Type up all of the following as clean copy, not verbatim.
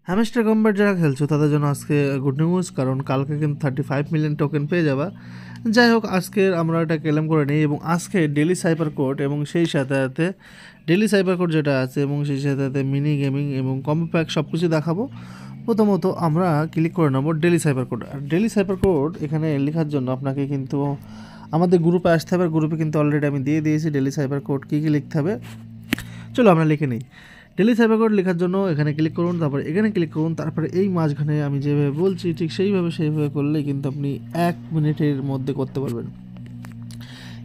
Hamster combat যারা খেলছো তাদের জন্য আজকে গুড নিউজ, কারণ কালকে কিন্তু 35 মিলিয়ন টোকেন পেয়ে যাবা। যাই হোক, আজকে আমরা এটা ক্লেম করে নিই এবং আজকে ডেলি সাইবার কোড এবং সেই সাথে সাথে ডেলি সাইবার কোড যেটা আছে এবং সেই সাথে সাথে মিনি গেমিং এবং কম্বো প্যাক সব কিছু দেখাবো। প্রথমত আমরা ক্লিক করে নেবো ডেলি সাইবার কোড। আর ডেলি সাইবার কোড এখানে লেখার জন্য আপনাকে কিন্তু আমাদের গ্রুপে আসতে হবে। গ্রুপে কিন্তু অলরেডি আমি দিয়ে দিয়েছি ডেলি সাইবার কোড কী কী লিখতে হবে। চলো আমরা লিখে নিই। ডেলি সাইবার কোড লেখার জন্য এখানে ক্লিক করুন, তারপরে এখানে ক্লিক করুন, তারপরে এই মাঝখানে আমি যেভাবে বলছি ঠিক সেইভাবে করলেই কিন্তু আপনি 1 মিনিটের মধ্যে করতে পারবেন।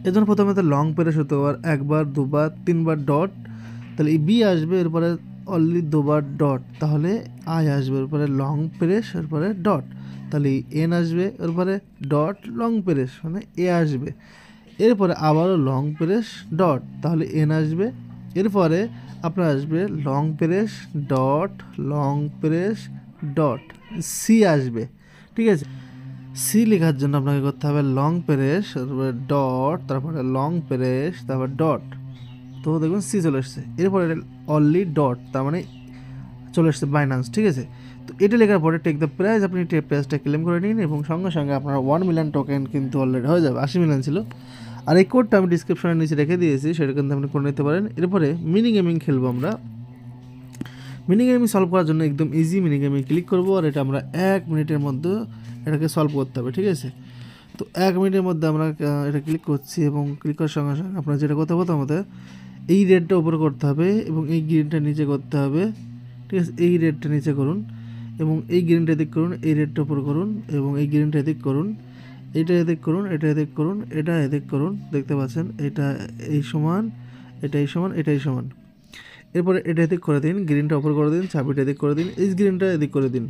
এর জন্য প্রথমে তো লং প্রেস হতে পারে, একবার, দুবার, তিনবার ডট, তাহলে এই বি আসবে, এরপরে অনলি দুবার ডট, তাহলে আই আসবে, এরপরে লং প্রেস, এরপরে ডট, তাহলে এন আসবে, এরপরে ডট লং প্রেস মানে এ আসবে, এরপরে আবারও লং প্রেস ডট, তাহলে এন আসবে, এরপরে আপনার আসবে long press dot long press dot C আসবে। ঠিক আছে, সি লেখার জন্য আপনাকে করতে হবে লং প্রেস, তারপরে ডট, তারপরে লং প্রেস, তারপর ডট, তো দেখুন সি চলে এসছে। এরপরে অনলি ডট, তার মানে চলে এসছে বাইন্যান্স। ঠিক আছে, তো এটা লেখার পরে টেক দ্য প্রাইস, আপনি প্রাইসটা ক্লেম করে নিন এবং সঙ্গে সঙ্গে আপনার 1 মিলিয়ন টোকেন কিন্তু অলরেডি হয়ে যাবে। 80 মিলিয়ন ছিল, আর এই কোডটা আমি ডিসক্রিপশনের নিচে রেখে দিয়েছি, সেটা কিন্তু আপনি করে নিতে পারেন। এরপরে মিনি গেমিং খেলবো আমরা। মিনি গেমিং সলভ করার জন্য একদম ইজি, মিনি গেমিং ক্লিক করবো আর এটা আমরা 1 মিনিটের মধ্যে এটাকে সলভ করতে হবে। ঠিক আছে, তো 1 মিনিটের মধ্যে আমরা এটা ক্লিক করছি এবং ক্লিক করার সঙ্গে সঙ্গে আপনার যেটা করতে হবে আমাদের এই রেডটা উপরে করতে হবে এবং এই গ্রিনটা নিচে করতে হবে। ঠিক আছে, এই রেডটা নিচে করুন এবং এই গ্রিনটা এদিক করুন, এই রেডটা উপরে করুন এবং এই গ্রিনটা এদিক করুন, এটা এদিক করুন, এটা এদিক করুন, এটা এদিক করুন, দেখতে পাচ্ছেন এটা এই সমান, এটা এই সমান, এটাই সমান। এরপরে এটা এদিক করে দিন, গ্রিনটা উপর করে দিন, চাবিটা এদিক করে দিন, এই গ্রিনটা এদিক করে দিন,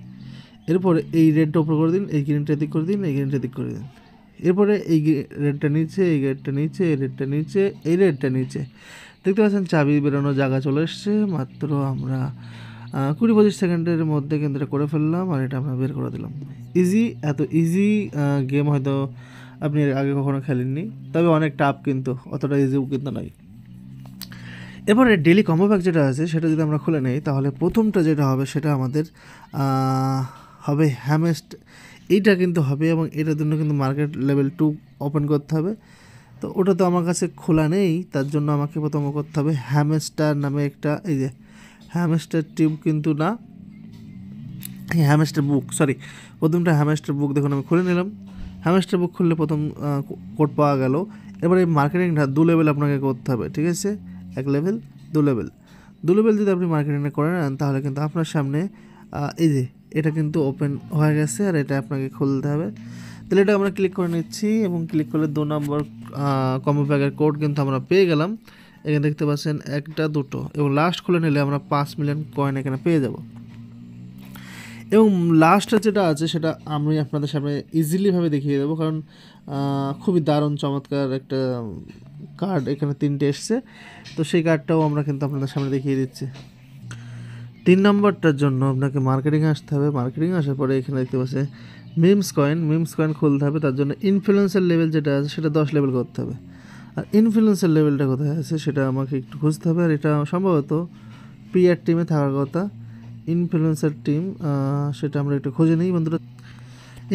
এরপরে এই রেডটা উপর করে দিন, এই গ্রিনটা এদিক করে দিন, এই গ্রিনটা এদিক করে দিন, এরপরে এই রেডটা নিচে, এই রেডটা নিচে, এই রেডটা নিচে, এই রেডটা নিচে, দেখতে পাচ্ছেন চাবি বেরোনোর জায়গা চলে এসছে। মাত্র আমরা 20-25 সেকেন্ডের মধ্যে কিন্তু এটা করে ফেললাম আর এটা আমরা বের করে দিলাম। ইজি, এত ইজি গেম হয়তো আপনি আগে কখনো খেলেননি, তবে অনেক টাফ, কিন্তু অতটা ইজিও কিন্তু নয়। এবারে ডেলি কম্বো প্যাক যেটা আছে সেটা যদি আমরা খুলে নেই, তাহলে প্রথমটা যেটা হবে সেটা আমাদের হবে হ্যামেস্ট, এইটা কিন্তু হবে এবং এটার জন্য কিন্তু মার্কেট লেভেল 2 ওপেন করতে হবে। তো ওটা তো আমার কাছে খোলা নেই, তার জন্য আমাকে প্রথমে করতে হবে হ্যামস্টার নামে একটা, এই যে হ্যামস্টার টিউব কিন্তু না, হ্যামস্টার বুক, সরি, প্রথমটা হ্যামস্টার বুক। দেখুন আমি খুলে নিলাম, হ্যামস্টার বুক খুললে প্রথম কোড পাওয়া গেল। এবার এই মার্কেটিংটা 2 লেভেল আপনাকে করতে হবে। ঠিক আছে, 1 লেভেল, 2 লেভেল, 2 লেভেল যদি আপনি মার্কেটিংটা করে নেন তাহলে কিন্তু আপনার সামনে এই যে এটা কিন্তু ওপেন হয়ে গেছে আর এটা আপনাকে খুলতে হবে। তাহলে এটা আমরা ক্লিক করে নিচ্ছি এবং ক্লিক করলে 2 নম্বর কম্বো প্যাকের কোড কিন্তু আমরা পেয়ে গেলাম। এখানে দেখতে পাচ্ছেন 1টা 2টো এবং লাস্ট খুলে নিলে আমরা 5 মিলিয়ন কয়েন এখানে পেয়ে যাব। এবং লাস্টে যেটা আছে সেটা আমি আপনাদের সামনে ইজিলিভাবে দেখিয়ে দেবো, কারণ খুবই দারুণ চমৎকার একটা কার্ড এখানে 3টে এসছে, তো সেই কার্ডটাও আমরা কিন্তু আপনাদের সামনে দেখিয়ে দিচ্ছি। 3 নম্বরটার জন্য আপনাকে মার্কেটিংয়ে আসতে হবে। মার্কেটিং আসার পরে এখানে দেখতে পাচ্ছে মিমস কয়েন খুলতে হবে। তার জন্য ইনফ্লুয়েন্সার লেভেল যেটা আছে সেটা 10 লেভেল করতে হবে। আর ইনফ্লুয়েন্সার লেভেলটা কোথায় আছে সেটা আমাকে একটু খুঁজতে হবে, আর এটা সম্ভবত পিআর টিমে থাকার কথা। ইনফ্লুয়েন্সার টিম, সেটা আমরা একটু খুঁজে নিই বন্ধুরা।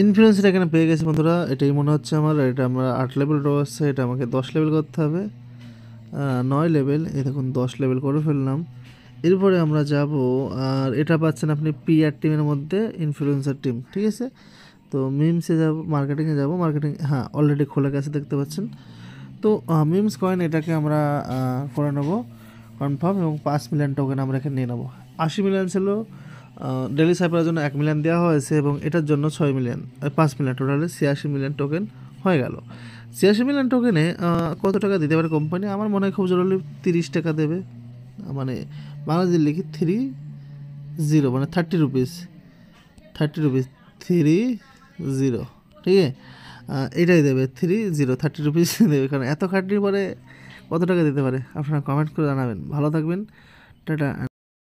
ইনফ্লুয়েন্সার এখানে পেয়ে গেছে বন্ধুরা, এটাই মনে হচ্ছে আমার। এটা আমরা 8 লেভেল রয়েছে, এটা আমাকে 10 লেভেল করতে হবে, 9 লেভেল, এই দেখুন 10 লেভেল করে ফেললাম। এরপরে আমরা যাব, আর এটা পাচ্ছেন আপনি পিআর টিমের মধ্যে ইনফ্লুয়েন্সার টিম। ঠিক আছে, তো মিমসে যাব, মার্কেটিংয়ে যাব, মার্কেটিং, হ্যাঁ অলরেডি খোলা গেছে দেখতে পাচ্ছেন। তো মিমস কয়েন এটাকে আমরা করে নেবো কনফার্ম এবং 5 মিলিয়ন টোকেন আমরা এখানে নিয়ে নেবো। 80 মিলিয়ন ছিল, ডেলি সাইপারের জন্য 1 মিলিয়ন দেওয়া হয়েছে এবং এটার জন্য 6 মিলিয়ন, 5 মিলিয়ন, টোটালে 86 মিলিয়ন টোকেন হয়ে গেল। 86 মিলিয়ন টোকেনে কত টাকা দিতে পারে কোম্পানি? আমার মনে হয় খুব জরুরি 30 টাকা দেবে, মানে বাংলাদেশে লিখি 30, মানে 30 রুপিস, 30, ঠিক আছে, এটাই দেবে 30 রুপিস দেবে, কারণ এত খাটনির পরে কত টাকা দিতে পারে আপনারা কমেন্ট করে জানাবেন। ভালো থাকবেন, টাটা।